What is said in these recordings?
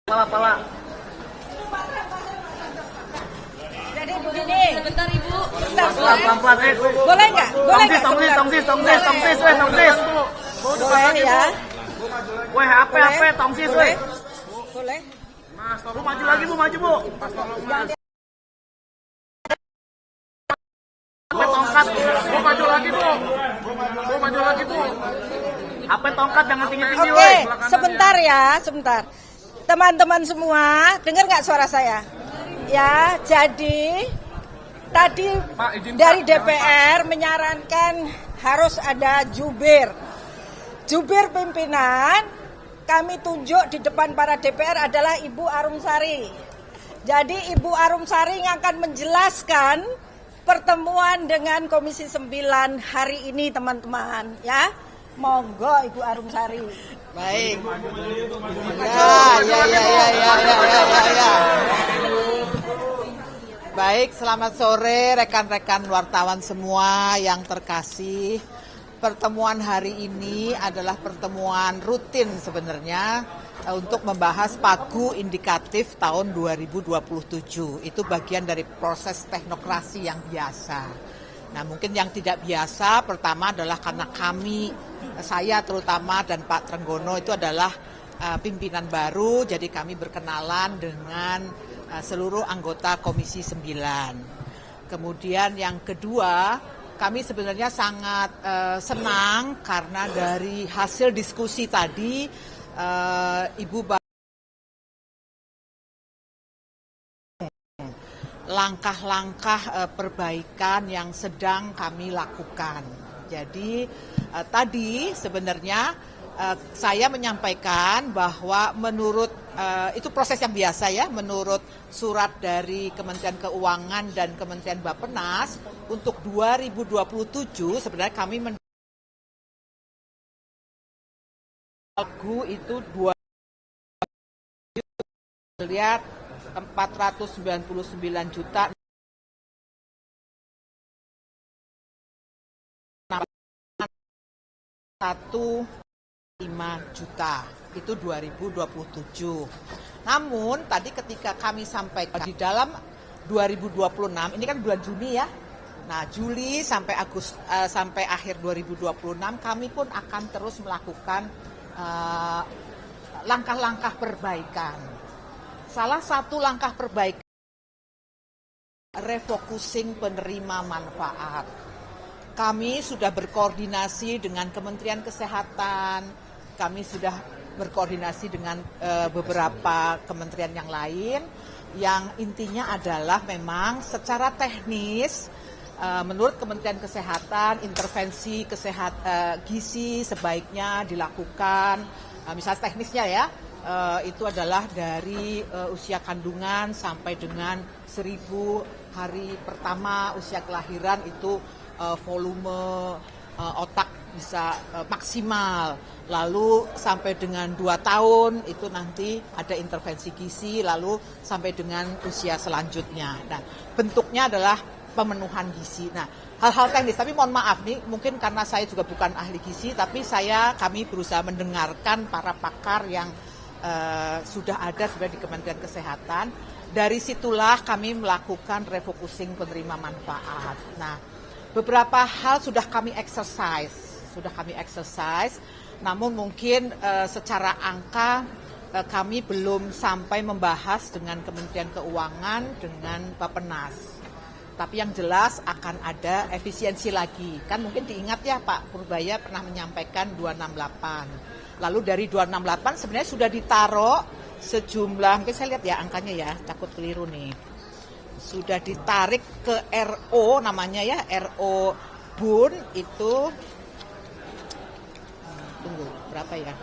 Pala. Jadi begini. Sebentar Ibu. Pelan-pelan. Boleh nggak? Boleh nggak? Tongsis. Boleh ya. Weh, HP, tongsis, weh. Boleh. Mas, Bu maju lagi, Bu, maju, Bu. HP tongkat, Bu maju lagi, Bu. HP tongkat jangan tinggi-tinggi, Oke, weh. sebentar ya, sebentar. Teman-teman semua, dengar nggak suara saya? Ya, jadi tadi dari DPR menyarankan harus ada jubir. Jubir pimpinan kami tunjuk di depan para DPR adalah Ibu Arumsari. Jadi Ibu Arumsari yang akan menjelaskan pertemuan dengan Komisi 9 hari ini, teman-teman, ya. Monggo Ibu Arumsari. Baik. Ya. Baik, selamat sore rekan-rekan wartawan semua yang terkasih. Pertemuan hari ini adalah pertemuan rutin sebenarnya untuk membahas pagu indikatif tahun 2027. Itu bagian dari proses teknokrasi yang biasa. Nah, mungkin yang tidak biasa pertama adalah karena saya terutama dan Pak Trenggono itu adalah pimpinan baru, jadi kami berkenalan dengan seluruh anggota Komisi 9. Kemudian yang kedua, kami sebenarnya sangat senang karena dari hasil diskusi tadi Ibu langkah-langkah perbaikan yang sedang kami lakukan. Jadi tadi sebenarnya saya menyampaikan bahwa menurut itu proses yang biasa ya, menurut surat dari Kementerian Keuangan dan Kementerian Bappenas untuk 2027 sebenarnya kami itu 2 lihat 499 juta 1,5 juta itu 2027. Namun tadi ketika kami sampaikan di dalam 2026 ini kan bulan Juni ya. Nah, Juli sampai sampai akhir 2026 kami pun akan terus melakukan langkah-langkah perbaikan. Salah satu langkah perbaikan refocusing penerima manfaat. Kami sudah berkoordinasi dengan Kementerian Kesehatan, kami sudah berkoordinasi dengan beberapa kementerian yang lain, yang intinya adalah memang secara teknis menurut Kementerian Kesehatan intervensi gizi sebaiknya dilakukan, misalnya teknisnya ya. Itu adalah dari usia kandungan sampai dengan 1000 hari pertama usia kelahiran itu volume otak bisa maksimal. Lalu sampai dengan 2 tahun itu nanti ada intervensi gizi, lalu sampai dengan usia selanjutnya. Nah, bentuknya adalah pemenuhan gizi. Nah, hal-hal teknis, tapi mohon maaf nih, mungkin karena saya juga bukan ahli gizi, tapi kami berusaha mendengarkan para pakar yang sudah ada sebenarnya di Kementerian Kesehatan. Dari situlah kami melakukan refocusing penerima manfaat. Nah, beberapa hal sudah kami exercise, namun mungkin secara angka kami belum sampai membahas dengan Kementerian Keuangan, dengan Bappenas. Tapi yang jelas akan ada efisiensi lagi. Kan mungkin diingat ya Pak Purbaya pernah menyampaikan 268. Lalu dari 268 sebenarnya sudah ditaruh sejumlah, mungkin saya lihat ya angkanya ya, takut keliru nih. Sudah ditarik ke RO namanya ya, RO BUN itu, tunggu berapa ya?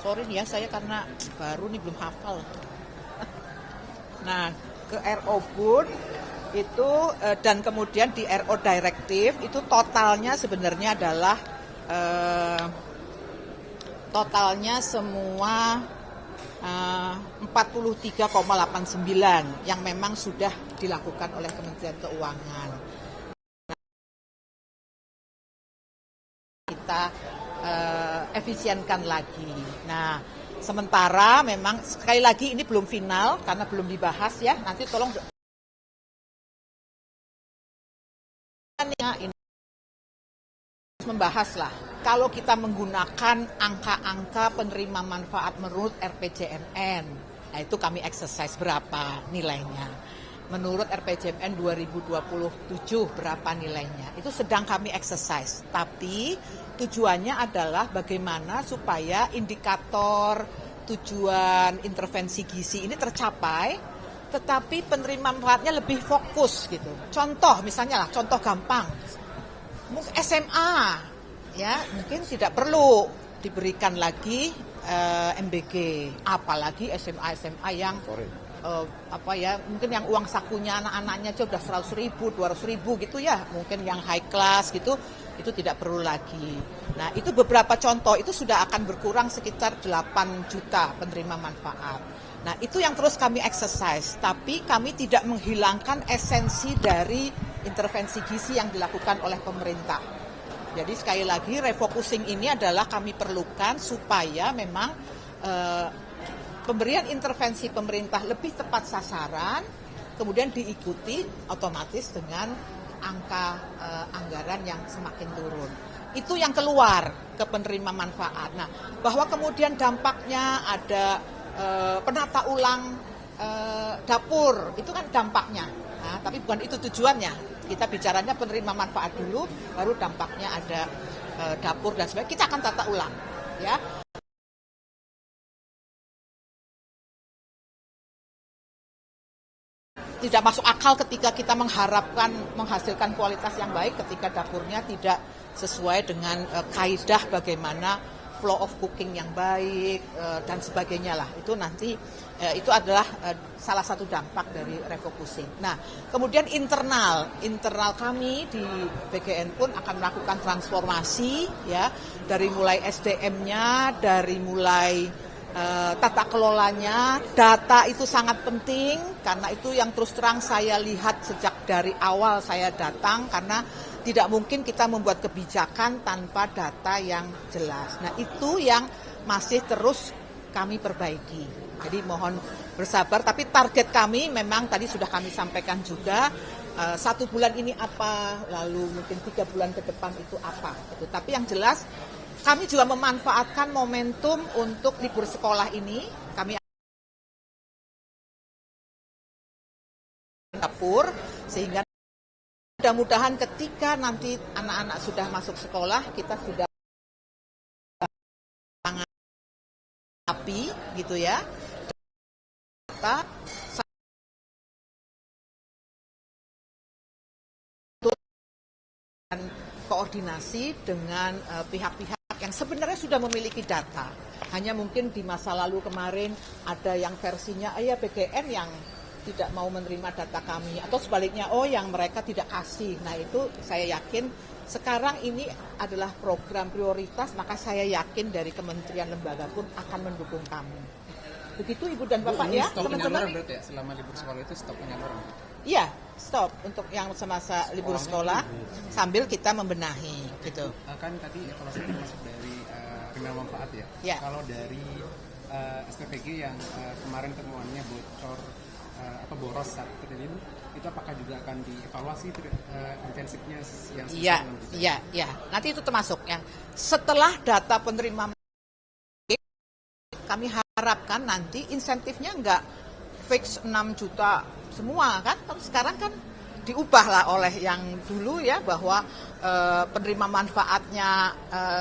Sorry nih ya, saya karena baru nih belum hafal. Nah, ke RO BUN itu dan kemudian di RO Direktif itu totalnya sebenarnya adalah totalnya semua 43,89 yang memang sudah dilakukan oleh Kementerian Keuangan. Kita efisienkan lagi. Nah, sementara memang sekali lagi ini belum final karena belum dibahas ya. Nanti tolong ini membahas lah. Kalau kita menggunakan angka-angka penerima manfaat menurut RPJMN, nah itu kami exercise berapa nilainya. Menurut RPJMN 2027 berapa nilainya. Itu sedang kami exercise. Tapi tujuannya adalah bagaimana supaya indikator tujuan intervensi gizi ini tercapai, tetapi penerima manfaatnya lebih fokus gitu. Contoh misalnya lah, contoh gampang. SMA ya mungkin tidak perlu diberikan lagi MBG, apalagi SMA yang mungkin yang uang sakunya anak-anaknya aja udah 100.000, 200.000 gitu ya, mungkin yang high class gitu itu tidak perlu lagi. Nah itu beberapa contoh, itu sudah akan berkurang sekitar 8 juta penerima manfaat. Nah itu yang terus kami exercise, tapi kami tidak menghilangkan esensi dari intervensi gizi yang dilakukan oleh pemerintah. Jadi sekali lagi refocusing ini adalah kami perlukan supaya memang pemberian intervensi pemerintah lebih tepat sasaran, kemudian diikuti otomatis dengan angka anggaran yang semakin turun. Itu yang keluar ke penerima manfaat. Nah, bahwa kemudian dampaknya ada penata ulang dapur, itu kan dampaknya. Nah, tapi bukan itu tujuannya. Kita bicaranya penerima manfaat dulu, baru dampaknya ada dapur dan sebagainya. Kita akan tata ulang, ya. Tidak masuk akal ketika kita mengharapkan menghasilkan kualitas yang baik ketika dapurnya tidak sesuai dengan kaidah bagaimana flow of cooking yang baik dan sebagainya lah. Itu nanti itu adalah salah satu dampak dari refocusing. Nah, kemudian internal kami di BGN pun akan melakukan transformasi ya, dari mulai SDM-nya, dari mulai tata kelolanya. Data itu sangat penting karena itu yang terus terang saya lihat sejak dari awal saya datang, karena tidak mungkin kita membuat kebijakan tanpa data yang jelas. Nah itu yang masih terus kami perbaiki. Jadi mohon bersabar, tapi target kami memang tadi sudah kami sampaikan juga, 1 bulan ini apa, lalu mungkin 3 bulan ke depan itu apa. Gitu. Tapi yang jelas kami juga memanfaatkan momentum untuk libur sekolah ini. Kami dapur sehingga mudah-mudahan ketika nanti anak-anak sudah masuk sekolah, kita sudah api gitu ya. Kita koordinasi dengan pihak-pihak yang sebenarnya sudah memiliki data. Hanya mungkin di masa lalu kemarin ada yang versinya BGN yang tidak mau menerima data kami, atau sebaliknya yang mereka tidak kasih. Nah itu saya yakin sekarang ini adalah program prioritas, maka saya yakin dari kementerian lembaga pun akan mendukung kami. Begitu Ibu dan Bapak ya, teman-teman. Berarti ya, selama libur sekolah itu stop penyaluran? Iya, stop untuk yang semasa libur sekolah sambil kita membenahi gitu. Kan tadi evaluasi masuk dari penerima manfaat ya. Ya. Kalau dari SPPG yang kemarin temuannya bocor boros 1 triliun, itu apakah juga akan dievaluasi intensifnya yang Iya. Nanti itu termasuk yang setelah data penerima, kami harapkan nanti insentifnya nggak fix 6 juta semua kan. Sekarang kan diubahlah oleh yang dulu ya, bahwa penerima manfaatnya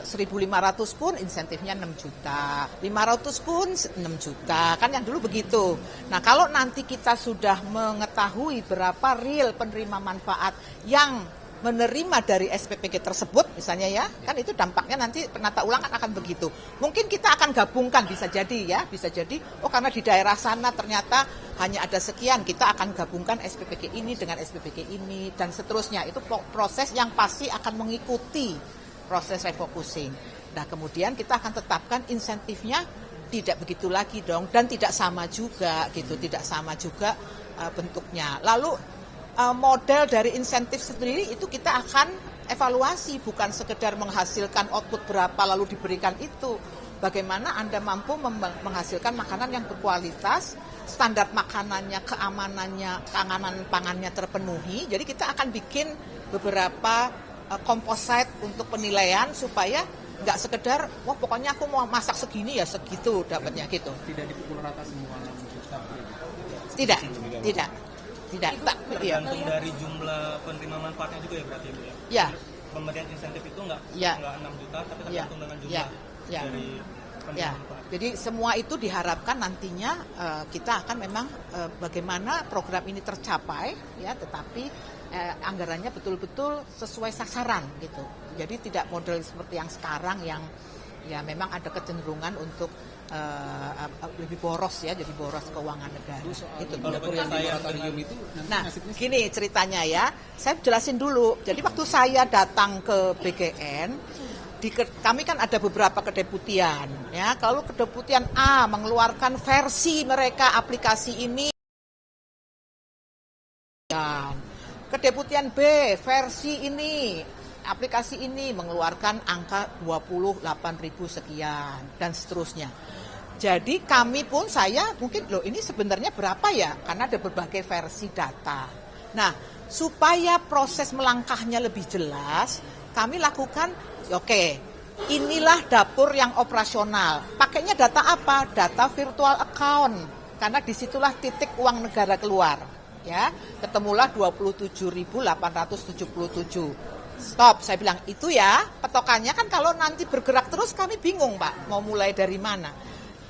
1.500 pun insentifnya 6 juta, 500 pun 6 juta, kan yang dulu begitu. Nah kalau nanti kita sudah mengetahui berapa real penerima manfaat yang menerima dari SPPG tersebut misalnya ya, kan itu dampaknya nanti penata ulang akan begitu. Mungkin kita akan gabungkan, bisa jadi karena di daerah sana ternyata hanya ada sekian, kita akan gabungkan SPPG ini dengan SPPG ini dan seterusnya. Itu proses yang pasti akan mengikuti proses refocusing. Nah kemudian kita akan tetapkan insentifnya tidak begitu lagi dong, dan tidak sama juga bentuknya. Lalu model dari insentif sendiri itu kita akan evaluasi, bukan sekedar menghasilkan output berapa lalu diberikan itu. Bagaimana Anda mampu menghasilkan makanan yang berkualitas, standar makanannya, keamanan pangannya terpenuhi. Jadi kita akan bikin beberapa composite untuk penilaian supaya nggak sekedar, wah pokoknya aku mau masak segini ya segitu dapatnya gitu. Tidak dipukul rata semua 6 juta. Tidak. Iya. Tergantung dari jumlah penerima manfaatnya juga ya berarti Bu ya? Ya. Pemberian insentif itu nggak 6 juta tapi tergantung dengan jumlah dari penerima manfaat. Jadi semua itu diharapkan nantinya kita akan memang bagaimana program ini tercapai ya, tetapi anggarannya betul-betul sesuai sasaran gitu. Jadi tidak model seperti yang sekarang yang ya memang ada kecenderungan untuk lebih boros ya, jadi boros keuangan negara. Itu. Nah, gini ceritanya ya, saya jelasin dulu. Jadi waktu saya datang ke BGN, kami kan ada beberapa kedeputian ya. Kalau kedeputian A mengeluarkan versi mereka aplikasi ini, dan kedeputian B versi ini aplikasi ini mengeluarkan angka 28.000 sekian dan seterusnya. Jadi kami pun, saya mungkin loh ini sebenarnya berapa ya, karena ada berbagai versi data. Nah, supaya proses melangkahnya lebih jelas, kami lakukan oke, inilah dapur yang operasional. Pakainya data apa? Data virtual account, karena disitulah titik uang negara keluar. Ya, ketemulah 27.877. Stop, saya bilang itu ya petokannya, kan kalau nanti bergerak terus kami bingung Pak, mau mulai dari mana.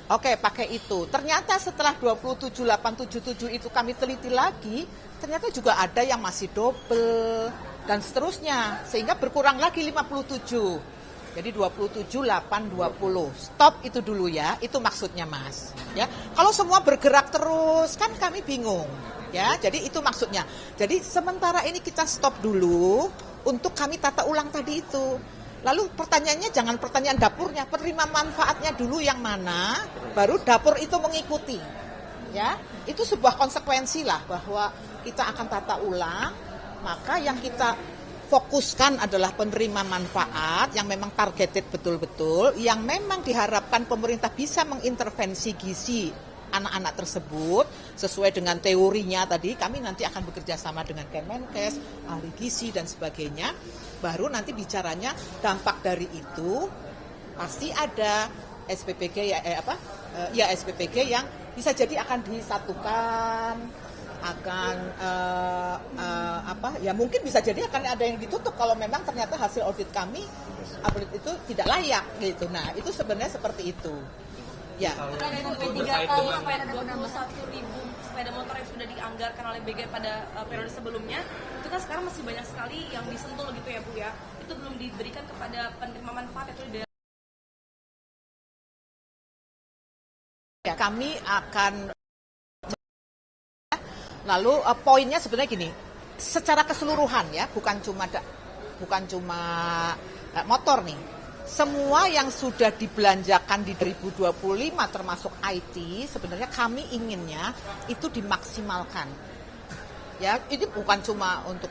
Oke, pakai itu. Ternyata setelah 27.877 itu kami teliti lagi, ternyata juga ada yang masih double dan seterusnya, sehingga berkurang lagi 57. Jadi 27.820. Stop itu dulu ya, itu maksudnya Mas. Ya, kalau semua bergerak terus kan kami bingung. Ya, jadi itu maksudnya. Jadi sementara ini kita stop dulu untuk kami tata ulang tadi itu. Lalu pertanyaannya jangan pertanyaan dapurnya, penerima manfaatnya dulu yang mana, baru dapur itu mengikuti. Ya, itu sebuah konsekuensi lah bahwa kita akan tata ulang, maka yang kita fokuskan adalah penerima manfaat yang memang targeted betul-betul, yang memang diharapkan pemerintah bisa mengintervensi gizi anak-anak tersebut sesuai dengan teorinya tadi. Kami nanti akan bekerja sama dengan Kemenkes, ahli gizi dan sebagainya. Baru nanti bicaranya dampak dari itu pasti ada SPPG SPPG yang bisa jadi akan disatukan, akan mungkin bisa jadi akan ada yang ditutup kalau memang ternyata hasil audit kami itu tidak layak gitu. Nah, itu sebenarnya seperti itu. Ya. Kan itu P3 tahun supaya ada 21.000 sepeda motor yang sudah dianggarkan oleh BG pada periode sebelumnya, itu kan sekarang masih banyak sekali yang disentuh gitu ya Bu ya. Itu belum diberikan kepada penerima manfaat itu dari. Ya, kami akan lalu poinnya sebenarnya gini, secara keseluruhan ya, bukan cuma motor nih. Semua yang sudah dibelanjakan di 2025 termasuk IT, sebenarnya kami inginnya itu dimaksimalkan. Ya, ini bukan cuma untuk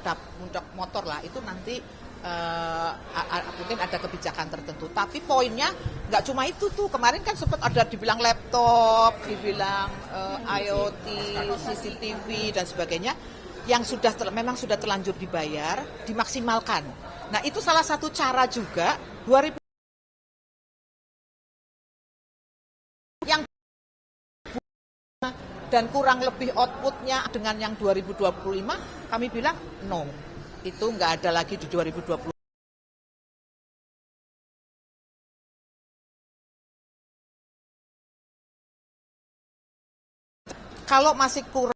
motor lah, itu nanti mungkin ada kebijakan tertentu. Tapi poinnya nggak cuma itu tuh. Kemarin kan sempat ada dibilang laptop, dibilang IoT, CCTV dan sebagainya yang memang sudah terlanjur dibayar, dimaksimalkan. Nah, itu salah satu cara juga 2000 yang dan kurang lebih outputnya dengan yang 2025, kami bilang no, itu nggak ada lagi di 2020. Kalau masih kurang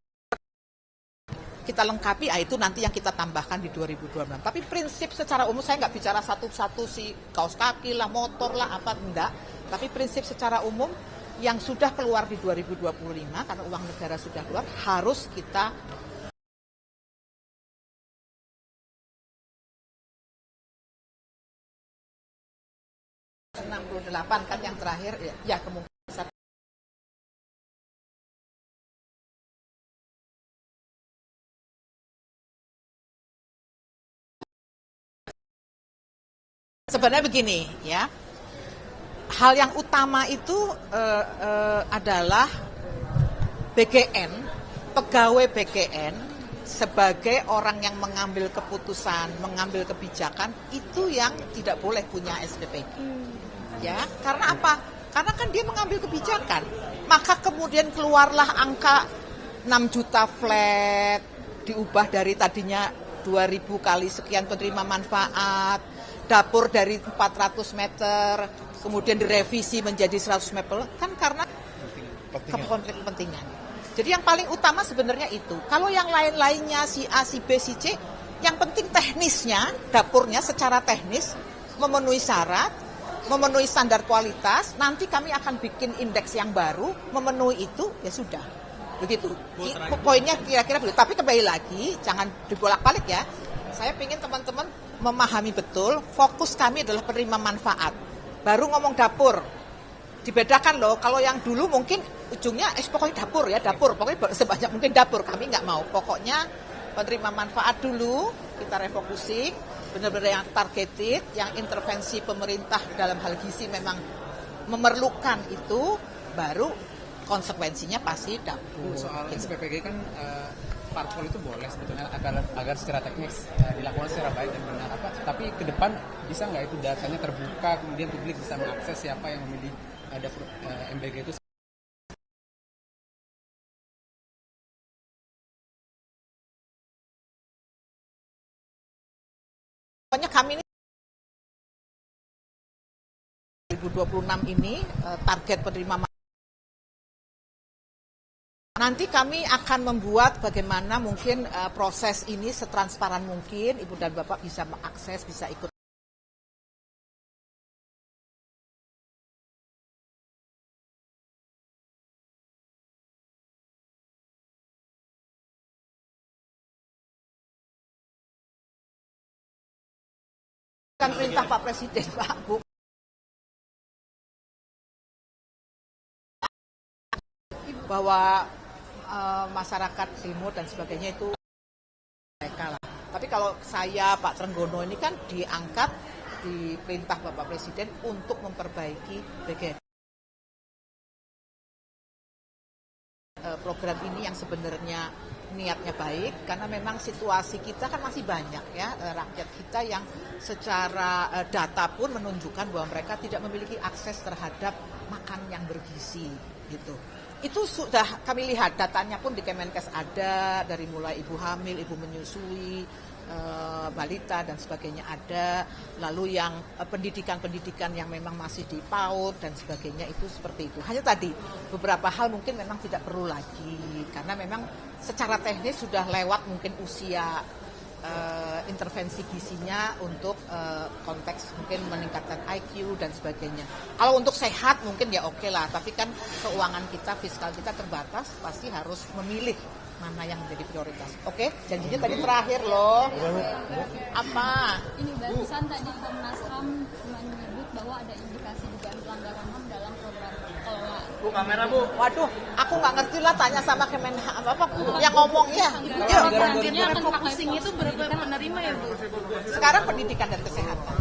kita lengkapi, itu nanti yang kita tambahkan di 2026. Tapi prinsip secara umum, saya nggak bicara satu-satu si kaos kaki lah, motor lah, apa enggak. Tapi prinsip secara umum yang sudah keluar di 2025, karena uang negara sudah keluar, harus kita 68 kan yang terakhir, ya kemungkinan. sebenarnya begini ya. Hal yang utama itu adalah BGN, pegawai BGN sebagai orang yang mengambil keputusan, mengambil kebijakan itu yang tidak boleh punya SPPG. Ya, karena apa? Karena kan dia mengambil kebijakan. Maka kemudian keluarlah angka 6 juta flat, diubah dari tadinya 2.000 kali sekian penerima manfaat, dapur dari 400 meter, kemudian direvisi menjadi 100 meter, kan karena konflik kepentingan. Jadi yang paling utama sebenarnya itu. Kalau yang lain-lainnya, si A, si B, si C, yang penting teknisnya, dapurnya secara teknis, memenuhi syarat, memenuhi standar kualitas, nanti kami akan bikin indeks yang baru, memenuhi itu, ya sudah. Begitu. Poinnya kira-kira begitu. Tapi kembali lagi, jangan dibolak-balik ya. Saya ingin teman-teman memahami betul, fokus kami adalah penerima manfaat. Baru ngomong dapur. Dibedakan loh, kalau yang dulu mungkin ujungnya pokoknya dapur ya, dapur. Pokoknya sebanyak mungkin dapur, kami nggak mau. Pokoknya penerima manfaat dulu, kita refocusing, benar-benar yang targeted, yang intervensi pemerintah dalam hal gizi memang memerlukan itu, baru konsekuensinya pasti dapur. Soal SPPG kan parpol itu boleh sebetulnya agar secara teknis dilakukan secara baik dan benar apa. Tapi ke depan bisa nggak itu datanya terbuka, kemudian publik bisa mengakses siapa yang memilih dapur MBG itu. Pokoknya kami ini 2026 ini target penerima. Nanti kami akan membuat bagaimana mungkin proses ini setransparan mungkin, Ibu dan Bapak bisa mengakses, bisa ikut. Kan perintah Pak Presiden, Pak, Bu. Bahwa masyarakat timur dan sebagainya itu mereka lah. Tapi kalau saya Pak Trenggono ini kan diangkat di perintah Bapak Presiden untuk memperbaiki BGN. Program ini yang sebenarnya niatnya baik karena memang situasi kita kan masih banyak ya rakyat kita yang secara data pun menunjukkan bahwa mereka tidak memiliki akses terhadap makan yang bergizi gitu. Itu sudah kami lihat datanya pun di Kemenkes ada, dari mulai ibu hamil, ibu menyusui, balita dan sebagainya ada, lalu yang pendidikan-pendidikan yang memang masih di PAUD dan sebagainya itu seperti itu. Hanya tadi beberapa hal mungkin memang tidak perlu lagi karena memang secara teknis sudah lewat mungkin usia intervensi gizinya untuk konteks mungkin meningkatkan IQ dan sebagainya. Kalau untuk sehat mungkin ya oke lah, tapi kan keuangan kita, fiskal kita terbatas, pasti harus memilih mana yang menjadi prioritas. Oke, janjinya tadi terakhir loh. Apa? Ini barusan tadi Komnas HAM menyebut bahwa ada indikasi dugaan pelanggaran HAM dalam program kelola. Bu, kamera Bu. Waduh, aku nggak ngerti lah, tanya sama Kemenhan apa yang ngomong ya. Yuk. Targetnya akan focusing itu berapa penerima ya Bu? Sekarang pendidikan dan kesehatan.